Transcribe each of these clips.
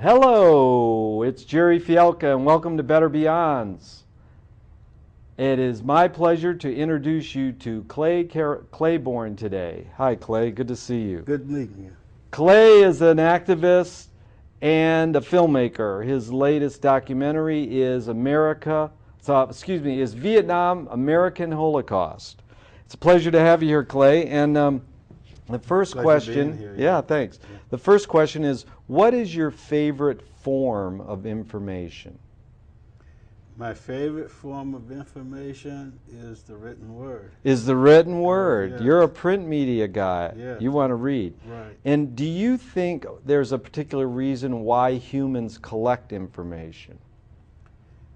Hello, it's Gerry Fiaka and welcome to Better Beyonds. It is my pleasure to introduce you to Claiborne today. Hi Clay, good to see you. Good meeting you. Clay is an activist and a filmmaker. His latest documentary is Vietnam, American Holocaust. It's a pleasure to have you here, Clay. And the first question, here, yeah, thanks. Yeah. The first question is, what is your favorite form of information? My favorite form of information is the written word. Is the written word. Yes. You're a print media guy. Yes. You want to read. Right. And do you think there's a particular reason why humans collect information?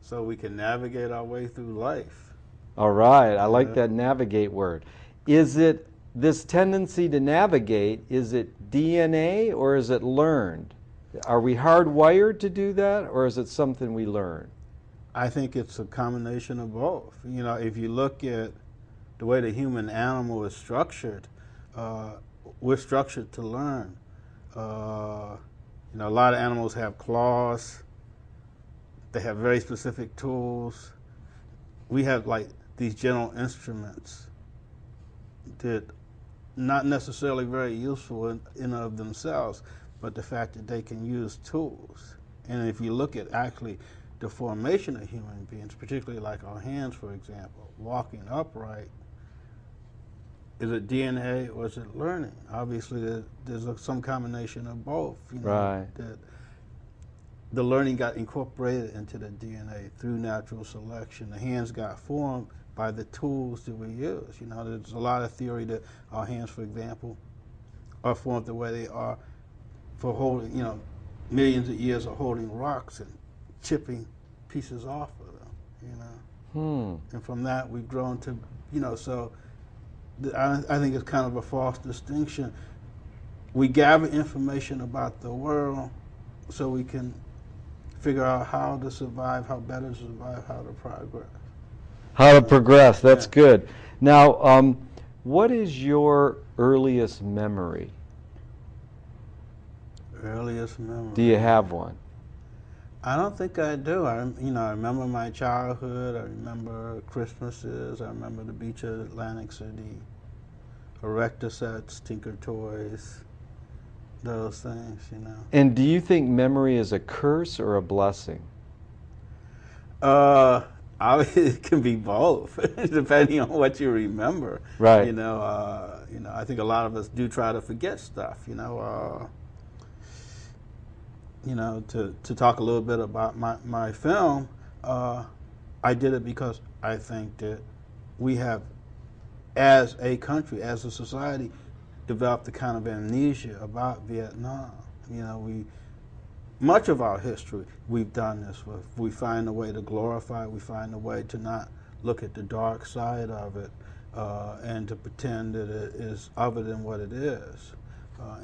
So we can navigate our way through life. All right. I like that navigate word. Is it this tendency to navigate, is it DNA or is it learned? Are we hardwired to do that or is it something we learn? I think it's a combination of both. You know, if you look at the way the human animal is structured, we're structured to learn. You know, a lot of animals have claws. They have very specific tools. We have like these general instruments that not necessarily very useful in and of themselves, but the fact that they can use tools. And if you look at actually the formation of human beings, particularly like our hands, for example, walking upright, is it DNA or is it learning? Obviously, there's some combination of both. You know, right. That the learning got incorporated into the DNA through natural selection. The hands got formed by the tools that we use. You know, there's a lot of theory that our hands, for example, are formed the way they are for holding, you know, millions of years of holding rocks and chipping pieces off of them, you know. And from that we've grown to, you know, so I think it's kind of a false distinction. We gather information about the world so we can figure out how to survive, how better to survive, how to progress. How to progress, that's Yeah. good. Now, what is your earliest memory? Earliest memory. Do you have one? I don't think I do. I remember my childhood. I remember Christmases. I remember the beach at Atlantic City, Erector sets, Tinker Toys, those things, you know. And do you think memory is a curse or a blessing? It can be both, depending on what you remember. Right. You know, I think a lot of us do try to forget stuff. To talk a little bit about my film, I did it because I think that we have, as a country, as a society, developed a kind of amnesia about Vietnam. You know, much of our history, we've done this with. We find a way to glorify it. We find a way to not look at the dark side of it and to pretend that it is other than what it is.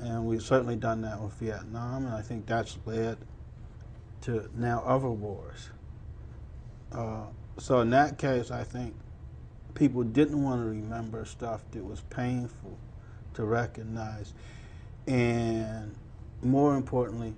And we've certainly done that with Vietnam, and I think that's led to now other wars. So in that case, I think people didn't want to remember stuff that was painful to recognize. And more importantly,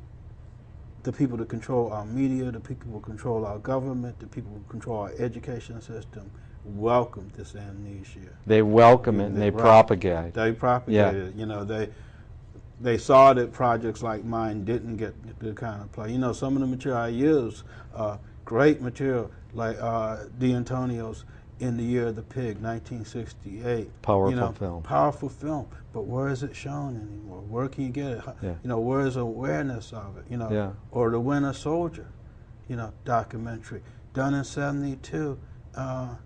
the people that control our media, the people who control our government, the people who control our education system, welcome this amnesia. They welcome it and they propagate. They propagate it. You know, they saw that projects like mine didn't get the kind of play. You know, some of the material I use, great material, like D'Antonio's In the Year of the Pig, 1968. Powerful film. Powerful film. But where is it shown anymore? Where can you get it? Yeah. You know, where is awareness of it? You know, yeah. Or The Winter Soldier, you know, documentary, done in '72, and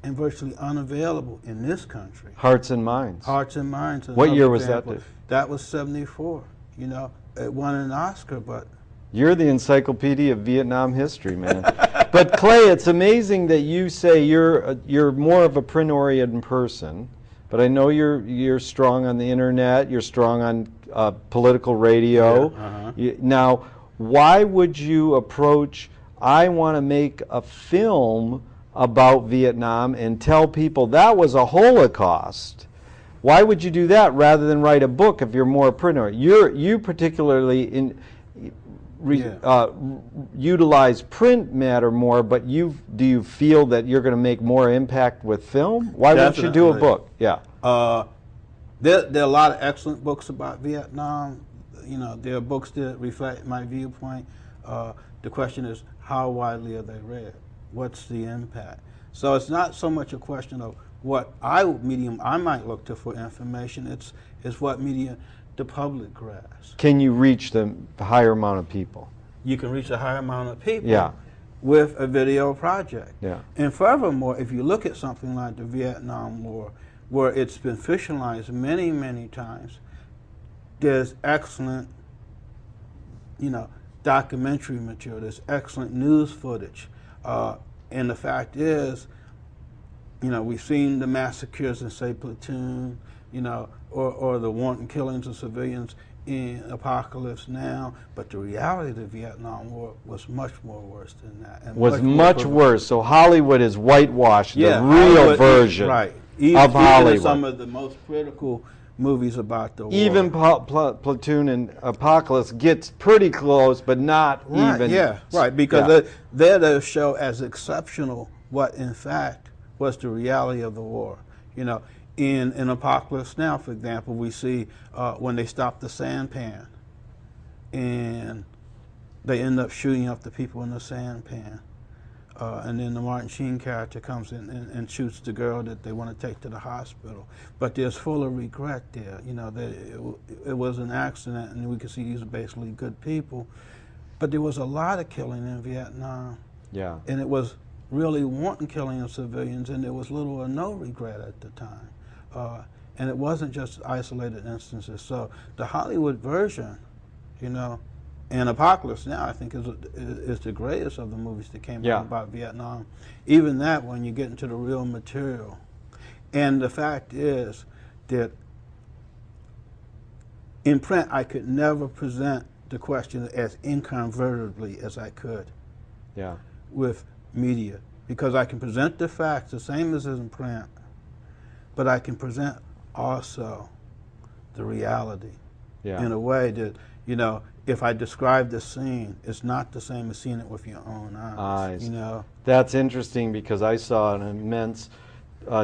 virtually unavailable in this country. Hearts and Minds. Hearts and Minds. What year was that? That was '74. You know, it won an Oscar, but you're the encyclopedia of Vietnam history, man. But Clay, it's amazing that you say you're more of a print-oriented person. But I know you're strong on the internet. You're strong on political radio. Yeah, now, why would you approach? I want to make a film about Vietnam and tell people that was a Holocaust. Why would you do that rather than write a book if you're more a printer? You particularly utilize print matter more, but do you feel that you're going to make more impact with film? Why wouldn't you do a book? Yeah. There are a lot of excellent books about Vietnam. You know, there are books that reflect my viewpoint. The question is, how widely are they read? What's the impact? So it's not so much a question of what medium I might look to for information. It's what media the public grasps. Can you reach the higher amount of people? You can reach a higher amount of people. Yeah. With a video project. Yeah. And furthermore, if you look at something like the Vietnam War, where it's been fictionalized many, many times, there's excellent, documentary material. There's excellent news footage. And the fact is, we've seen the massacres in, say, Platoon, or the wanton killings of civilians in Apocalypse Now, but the reality of the Vietnam War was much more worse than that. And was much worse. So Hollywood is whitewashed, the real Hollywood, version right. of Hollywood. Even some of the most critical movies about the war. Even Platoon and Apocalypse gets pretty close, but not even. Yeah, right, because they show as exceptional what, in fact, was the reality of the war. In Apocalypse Now, for example, we see when they stop the sampan and they end up shooting up the people in the sampan. And then the Martin Sheen character comes in and shoots the girl that they want to take to the hospital. But there's full of regret there. It was an accident, and we can see these are basically good people. But there was a lot of killing in Vietnam. Yeah. And it was really wanton killing of civilians, and there was little or no regret at the time. And it wasn't just isolated instances. So the Hollywood version, and Apocalypse Now, I think, is the greatest of the movies that came out about Vietnam. Even that, when you get into the real material. And the fact is that in print, I could never present the question as incontrovertibly as I could with media, because I can present the facts the same as in print, but I can present also the reality in a way that, if I describe the scene, it's not the same as seeing it with your own eyes. That's interesting, because I saw an immense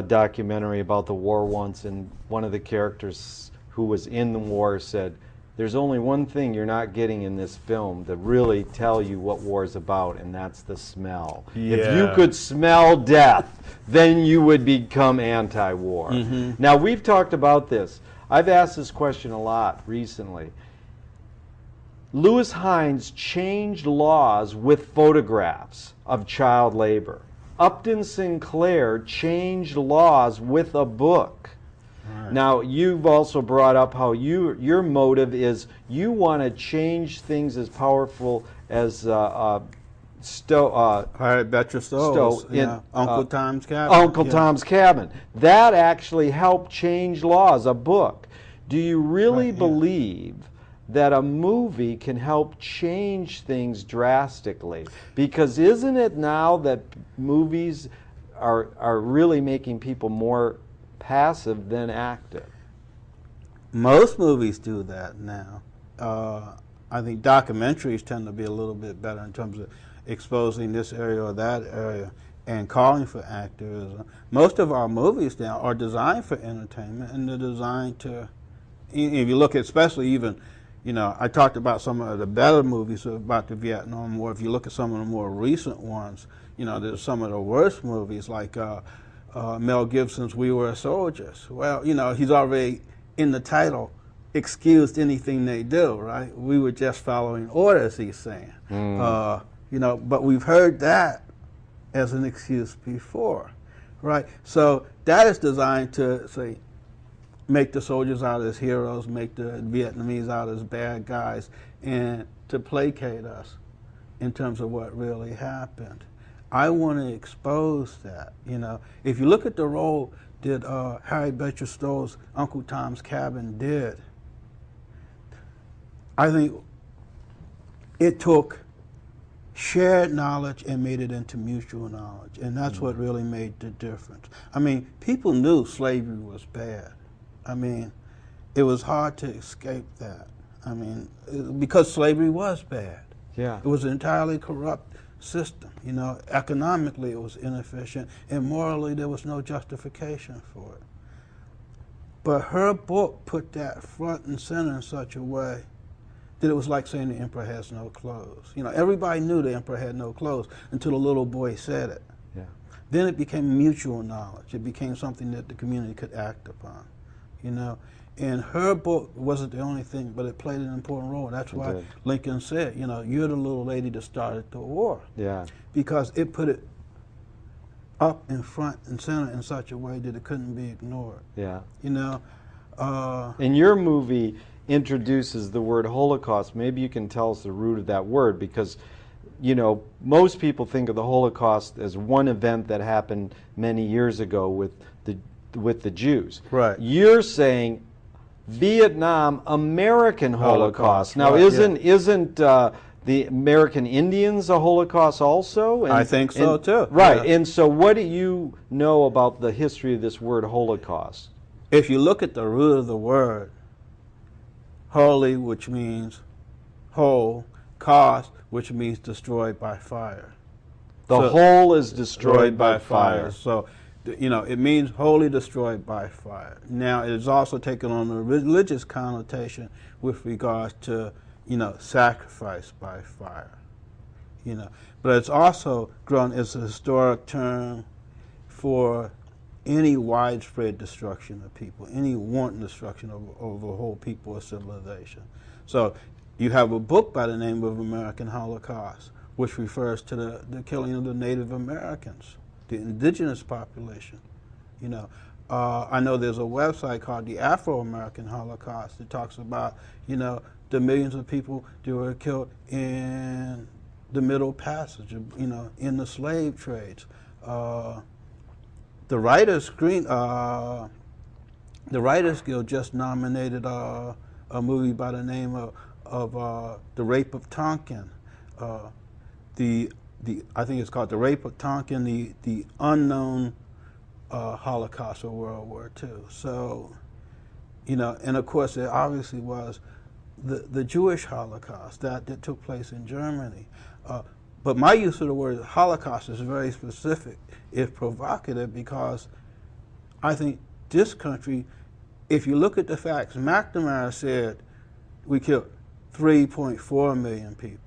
documentary about the war once, and one of the characters who was in the war said, there's only one thing you're not getting in this film to really tell you what war is about, and that's the smell. Yeah. If you could smell death, then you would become anti-war. Now, we've talked about this. I've asked this question a lot recently. Lewis Hines changed laws with photographs of child labor. Upton Sinclair changed laws with a book. Right. Now, you've also brought up how your motive is you want to change things as powerful as Harriet Beecher Stowe's in Uncle Tom's Cabin. Uncle Tom's Cabin. That actually helped change laws, a book. Do you really believe that a movie can help change things drastically? Because isn't it now that movies are really making people more passive than active? Most movies do that now. I think documentaries tend to be a little bit better in terms of exposing this area or that area and calling for activism. Most of our movies now are designed for entertainment, and they're designed to, if you look at, especially even, I talked about some of the better movies about the Vietnam War. If you look at some of the more recent ones, there's some of the worst movies, like Mel Gibson's We Were Soldiers. Well, he's already in the title excused anything they do, right? We were just following orders, he's saying. But we've heard that as an excuse before, right? So that is designed to, say, make the soldiers out as heroes, make the Vietnamese out as bad guys, and to placate us in terms of what really happened. I want to expose that, If you look at the role that Harriet Beecher Stowe's Uncle Tom's Cabin did, I think it took shared knowledge and made it into mutual knowledge, and that's what really made the difference. I mean, people knew slavery was bad. I mean, it was hard to escape that. I mean, because slavery was bad. Yeah. It was an entirely corrupt system. You know, economically it was inefficient, and morally there was no justification for it. But her book put that front and center in such a way that it was like saying the emperor has no clothes. You know, everybody knew the emperor had no clothes until the little boy said it. Yeah. Then it became mutual knowledge. It became something that the community could act upon, you know. And her book wasn't the only thing, but it played an important role. That's why Lincoln said, you know, you're the little lady that started the war. Yeah. Because it put it up in front and center in such a way that it couldn't be ignored. Yeah. You know. And your movie introduces the word Holocaust. Maybe you can tell us the root of that word, because, you know, most people think of the Holocaust as one event that happened many years ago with the Jews. Right. You're saying Vietnam American Holocaust. Now, right, isn't the American Indians a Holocaust also? I think so too. Right. Yeah. And so, what do you know about the history of this word Holocaust? If you look at the root of the word, holy, which means whole, cost, which means destroyed by fire. The whole is destroyed by fire. So, you know, it means wholly destroyed by fire. Now, it is also taken on a religious connotation with regards to, you know, sacrifice by fire. You know, but it's also grown as a historic term for any widespread destruction of people, any wanton destruction of a whole people or civilization. So you have a book by the name of American Holocaust, which refers to the killing of the Native Americans, the indigenous population. You know, I know there's a website called the Afro-American Holocaust that talks about, you know, the millions of people that were killed in the Middle Passage, you know, in the slave trades. The Writers Guild just nominated a movie by the name of The Rape of Tonkin. I think it's called The Rape of Tonkin, the Unknown Holocaust of World War II. So, you know, and of course there obviously was the Jewish Holocaust that took place in Germany. But my use of the word Holocaust is very specific, if provocative, because I think this country, if you look at the facts, McNamara said we killed 3.4 million people.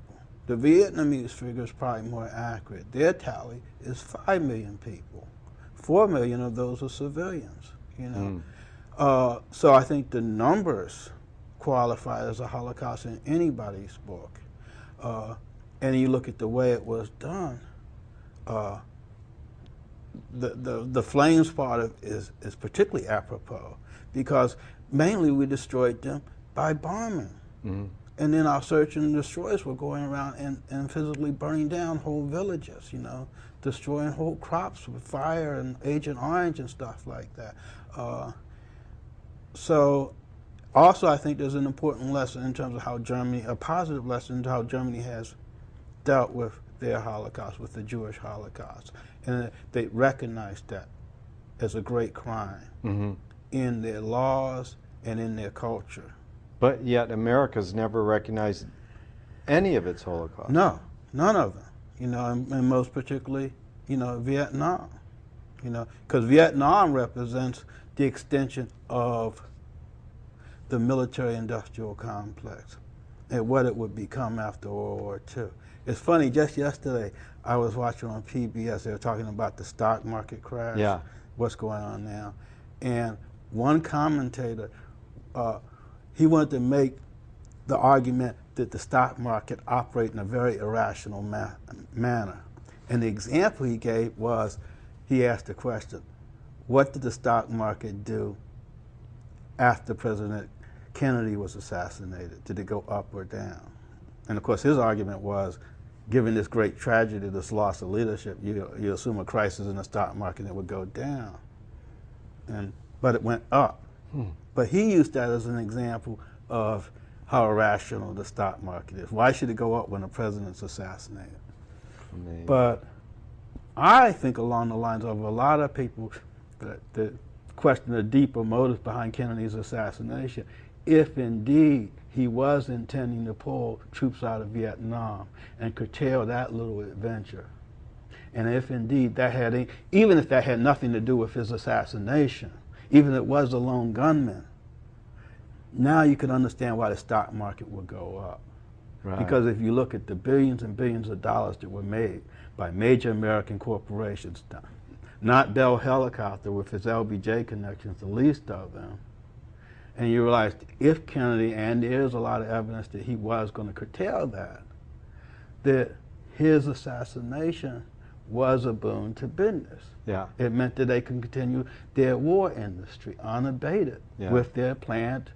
The Vietnamese figure is probably more accurate. Their tally is 5 million people. 4 million of those are civilians, you know. So I think the numbers qualify as a Holocaust in anybody's book. And you look at the way it was done, the flames part of is particularly apropos, because mainly we destroyed them by bombing. And then our search and destroyers were going around and physically burning down whole villages, you know, destroying whole crops with fire and Agent Orange and stuff like that. So also I think there's an important lesson in terms of how Germany, a positive lesson into how Germany has dealt with their Holocaust, with the Jewish Holocaust. And they recognized that as a great crime in their laws and in their culture. But yet America's never recognized any of its Holocaust. No, none of them. You know, and most particularly, you know, Vietnam. You know, because Vietnam represents the extension of the military-industrial complex and what it would become after World War II. It's funny, just yesterday I was watching on PBS, they were talking about the stock market crash, what's going on now. And one commentator, he wanted to make the argument that the stock market operates in a very irrational manner. And the example he gave was, he asked the question, what did the stock market do after President Kennedy was assassinated? Did it go up or down? And of course his argument was, given this great tragedy, this loss of leadership, you assume a crisis in the stock market, it would go down. But it went up. But he used that as an example of how irrational the stock market is. Why should it go up when the president's assassinated? But I think along the lines of a lot of people that question the deeper motives behind Kennedy's assassination. If indeed he was intending to pull troops out of Vietnam and curtail that little adventure, and if indeed that had, even if that had nothing to do with his assassination, even if it was a lone gunman, now you can understand why the stock market would go up. Right. Because if you look at the billions and billions of dollars that were made by major American corporations, not Bell Helicopter with its LBJ connections, the least of them, and you realize if Kennedy, and there's a lot of evidence that he was going to curtail that his assassination was a boon to business. Yeah. It meant that they can continue their war industry unabated with their planned,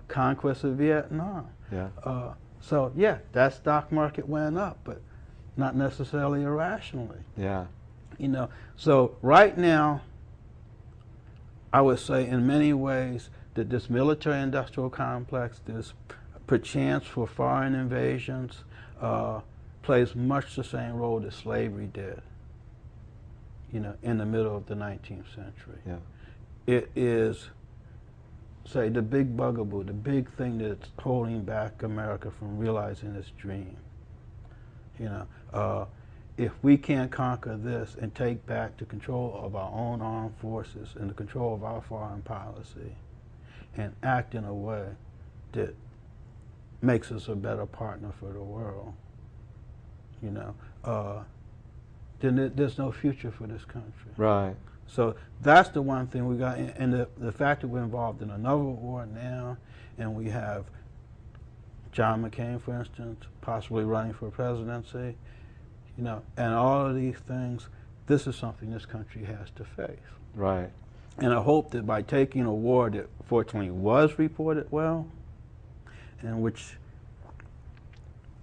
conquest of Vietnam. Yeah. So yeah, that stock market went up, but not necessarily irrationally. Yeah. So right now, I would say in many ways that this military-industrial complex, this perchance for foreign invasions, plays much the same role that slavery did, in the middle of the 19th century. Yeah. It is, say, the big bugaboo, the big thing that's holding back America from realizing its dream. If we can't conquer this and take back the control of our own armed forces and the control of our foreign policy and act in a way that makes us a better partner for the world, then there's no future for this country. Right. So that's the one thing we got, and the fact that we're involved in another war now, and we have John McCain, for instance, possibly running for presidency, and all of these things, this is something this country has to face. Right. And I hope that by taking a war that fortunately was reported well, and which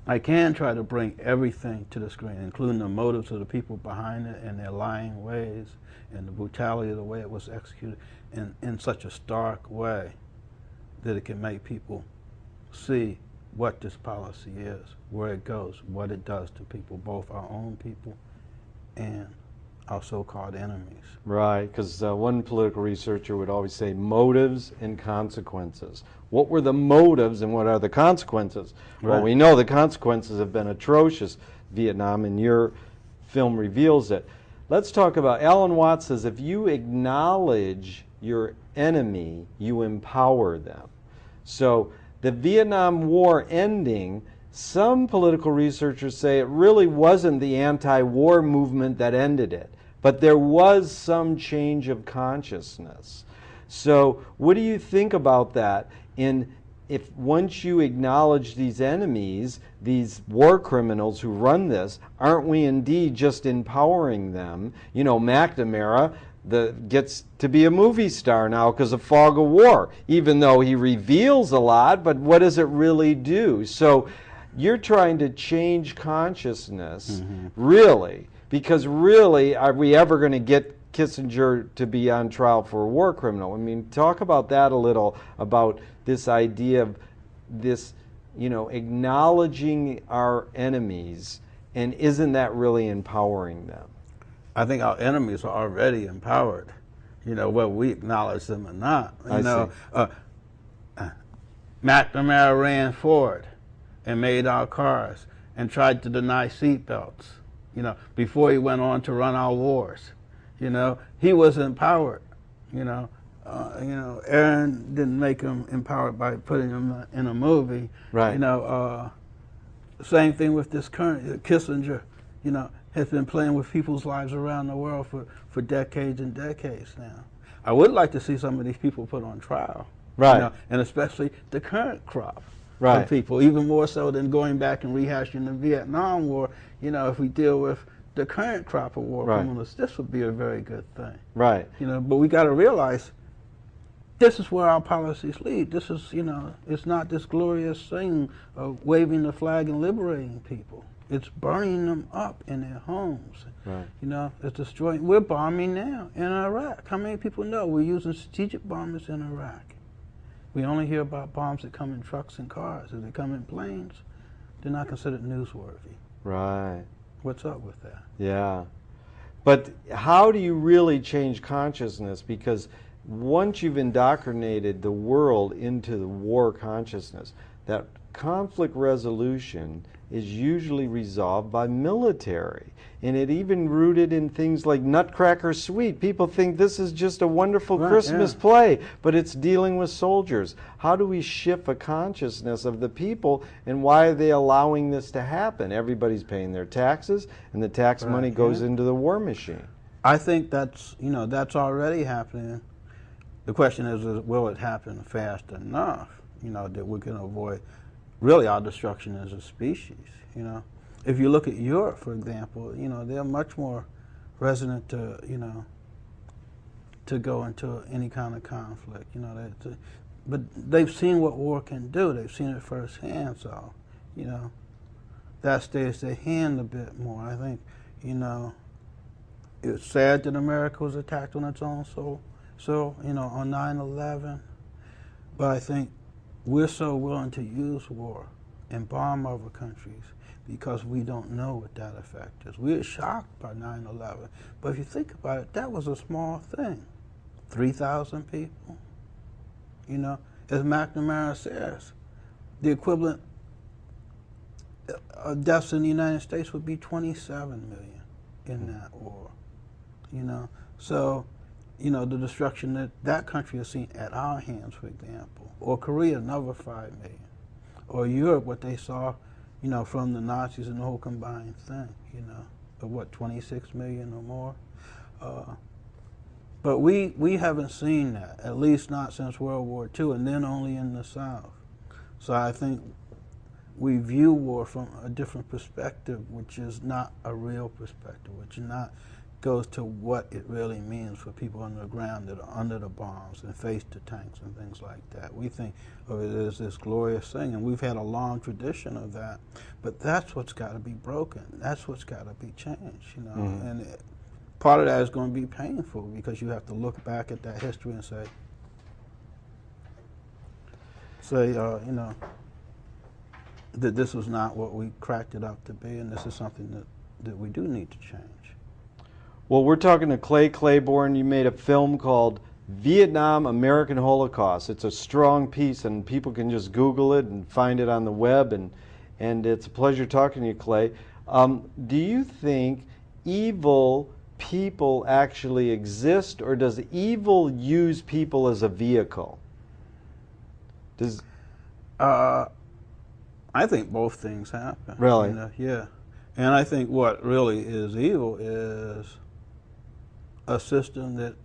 I can try to bring everything to the screen, including the motives of the people behind it and their lying ways and the brutality of the way it was executed in such a stark way that it can make people see what this policy is, where it goes, what it does to people, both our own people and our so-called enemies. Right, because one political researcher would always say motives and consequences. What were the motives and what are the consequences? Right. Well, we know the consequences have been atrocious, Vietnam, and your film reveals it. Let's talk about, Alan Watts says, if you acknowledge your enemy, you empower them. So the Vietnam War ending, some political researchers say it really wasn't the anti-war movement that ended it, but there was some change of consciousness. So what do you think about that? If once you acknowledge these enemies, these war criminals who run this, aren't we indeed just empowering them? McNamara gets to be a movie star now because of Fog of War, even though he reveals a lot, but what does it really do? So you're trying to change consciousness, really, because really, are we ever going to get Kissinger to be on trial for a war criminal? I mean, talk about that a little, about this idea of this, acknowledging our enemies, and isn't that really empowering them? I think our enemies are already empowered, whether we acknowledge them or not. McNamara ran forward and made our cars and tried to deny seatbelts, before he went on to run our wars. He was empowered. Aaron didn't make him empowered by putting him in a movie. Right. Same thing with this current Kissinger. Has been playing with people's lives around the world for decades and decades now. I would like to see some of these people put on trial. Right. And especially the current crop right. of people, even more so than going back and rehashing the Vietnam War. If we deal with the current crop of war criminals, this would be a very good thing. Right. But we got to realize this is where our policies lead. This is, it's not this glorious thing of waving the flag and liberating people. It's burning them up in their homes. Right. It's destroying. We're bombing now in Iraq. How many people know we're using strategic bombers in Iraq? We only hear about bombs that come in trucks and cars. If they come in planes, they're not considered newsworthy. Right. What's up with that? Yeah. But how do you really change consciousness? Because once you've indoctrinated the world into the war consciousness, that conflict resolution is usually resolved by military. And it even rooted in things like Nutcracker Suite. People think this is just a wonderful Christmas play, but it's dealing with soldiers. How do we shift a consciousness of the people, and why are they allowing this to happen? Everybody's paying their taxes, and the tax money goes into the war machine. I think that's, that's already happening. The question is will it happen fast enough, that we can avoid really our destruction as a species, If you look at Europe, for example, they're much more resistant to, to go into any kind of conflict, but they've seen what war can do. They've seen it firsthand, so, that stays their hand a bit more. I think, it's sad that America was attacked on its own soil, on 9/11, but I think we're so willing to use war and bomb other countries because we don't know what that effect is. We were shocked by 9/11, but if you think about it, that was a small thing. 3,000 people, as McNamara says, the equivalent of deaths in the United States would be 27 million in that war, So, the destruction that that country has seen at our hands, for example, or Korea, another 5 million, or Europe, what they saw, from the Nazis and the whole combined thing, of what, 26 million or more. But we haven't seen that, at least not since World War II, and then only in the South. So I think we view war from a different perspective, which is not a real perspective, which goes to what it really means for people on the ground that are under the bombs and face the tanks and things like that. We think of it as this glorious thing, and we've had a long tradition of that, but that's what's got to be broken. That's what's got to be changed, and part of that is going to be painful because you have to look back at that history and say, that this was not what we cracked it up to be, and this is something that we do need to change. Well, we're talking to Clay Claiborne. You made a film called Vietnam American Holocaust. It's a strong piece, and people can just Google it and find it on the web, and it's a pleasure talking to you, Clay. Do you think evil people actually exist, or does evil use people as a vehicle? I think both things happen. Really? Yeah. And I think what really is evil is a system that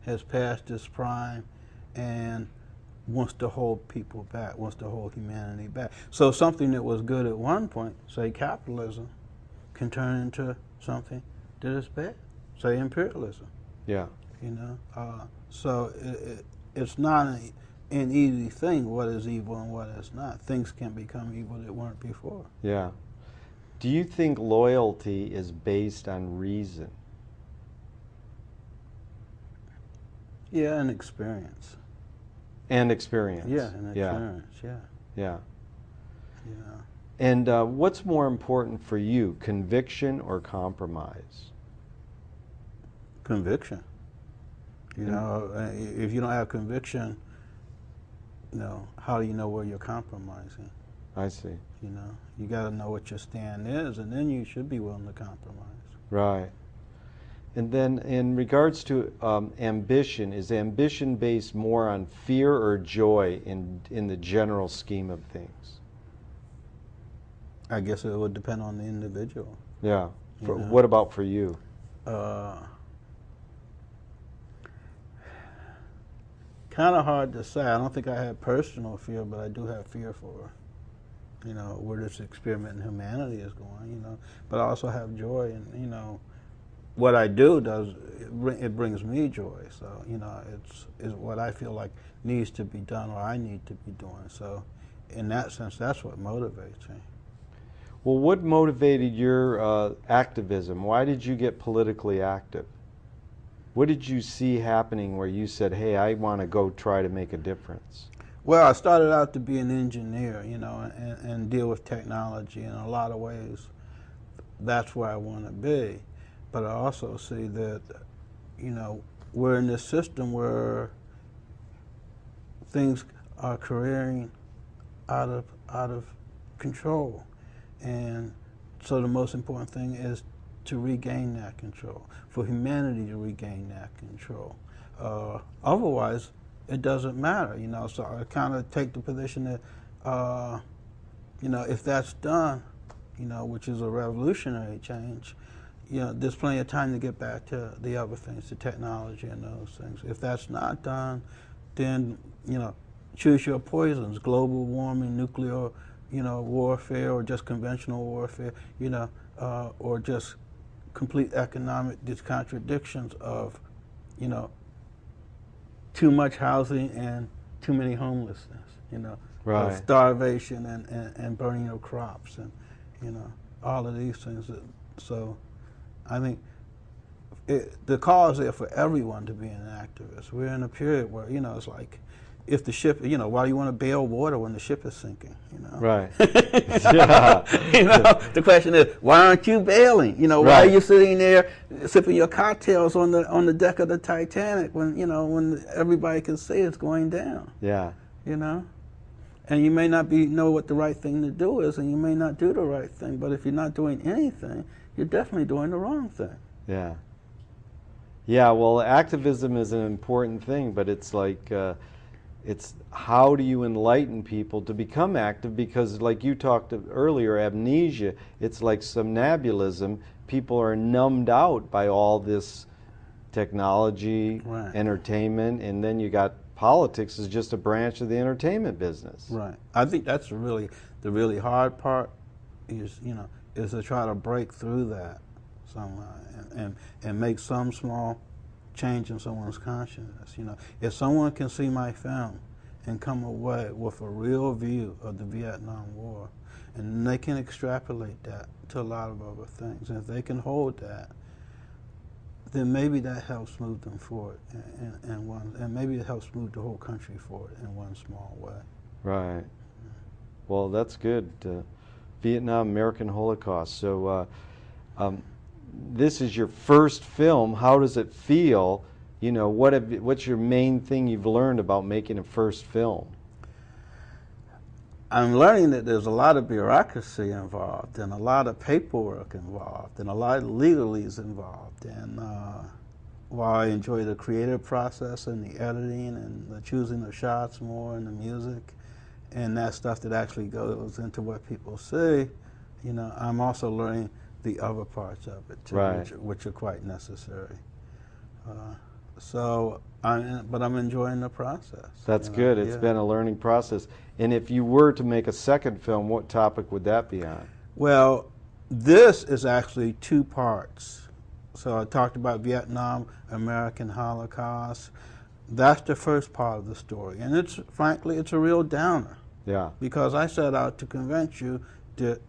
has passed its prime and wants to hold people back, wants to hold humanity back. So something that was good at one point, say capitalism, can turn into something that is bad, say imperialism. Yeah. So it's not an easy thing what is evil and what is not. Things can become evil that weren't before. Yeah. Do you think loyalty is based on reason? Yeah, and experience. And experience. Yeah, and experience, yeah. Yeah. And what's more important for you, conviction or compromise? Conviction. If you don't have conviction, how do you know where you're compromising? I see. You got to know what your stand is, and then you should be willing to compromise. Right. And then in regards to ambition, is ambition based more on fear or joy in the general scheme of things? I guess it would depend on the individual. Yeah. What about for you? Kind of hard to say. I don't think I have personal fear, but I do have fear for, where this experiment in humanity is going, But I also have joy, and, what I do it brings me joy. So, it's what I feel like needs to be done or I need to be doing. So, in that sense, that's what motivates me. Well, what motivated your activism? Why did you get politically active? What did you see happening where you said, hey, I want to go try to make a difference? Well, I started out to be an engineer, and deal with technology in a lot of ways. That's where I want to be. But I also see that, we're in this system where things are careering out of control, and so the most important thing is to regain that control, for humanity to regain that control. Otherwise, it doesn't matter, you know. So I kind of take the position that, you know, if that's done, you know, which is a revolutionary change, you know, there's plenty of time to get back to the other things, the technology and those things. If that's not done, then, you know, choose your poisons: global warming, nuclear, you know, warfare, or just conventional warfare, you know, or just complete economic contradictions of, you know, too much housing and too many homelessness, you know, right. Starvation and burning of crops, and, you know, all of these things. So I think the call is there for everyone to be an activist. We're in a period where, you know, it's like, if the ship, you know, why do you want to bail water when the ship is sinking, you know? Right. Yeah. You know, the question is, why aren't you bailing? You know, why are you sitting there sipping your cocktails on the deck of the Titanic when, you know, when everybody can see it's going down? Yeah. You know? And you may not know what the right thing to do is, and you may not do the right thing, but if you're not doing anything, you're definitely doing the wrong thing. Yeah. Yeah, well, activism is an important thing, but it's like, it's how do you enlighten people to become active? Because like you talked earlier, amnesia, it's like somnambulism. People are numbed out by all this technology, right. entertainment, and then you got politics is just a branch of the entertainment business. Right. I think that's the really hard part is, you know, is to try to break through that somehow and make some small change in someone's consciousness. You know, if someone can see my film and come away with a real view of the Vietnam War, and they can extrapolate that to a lot of other things, and if they can hold that, then maybe that helps move them forward, and maybe it helps move the whole country forward in one small way. Right. Well, that's good. Vietnam, American Holocaust. So this is your first film. How does it feel? You know, what's your main thing you've learned about making a first film? I'm learning that there's a lot of bureaucracy involved, and a lot of paperwork involved, and a lot of legalese involved. And while I enjoy the creative process and the editing and the choosing of shots more and the music and that stuff that actually goes into what people see, you know, I'm also learning the other parts of it too, right. which are quite necessary. But I'm enjoying the process. That's good. It's been a learning process. And if you were to make a second film, what topic would that be on? Well, this is actually two parts. So I talked about Vietnam, American Holocaust. That's the first part of the story. And frankly, it's a real downer. Yeah. Because I set out to convince you that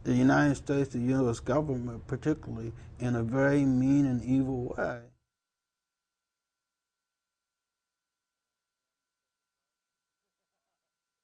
the United States, the U.S. government particularly, in a very mean and evil way,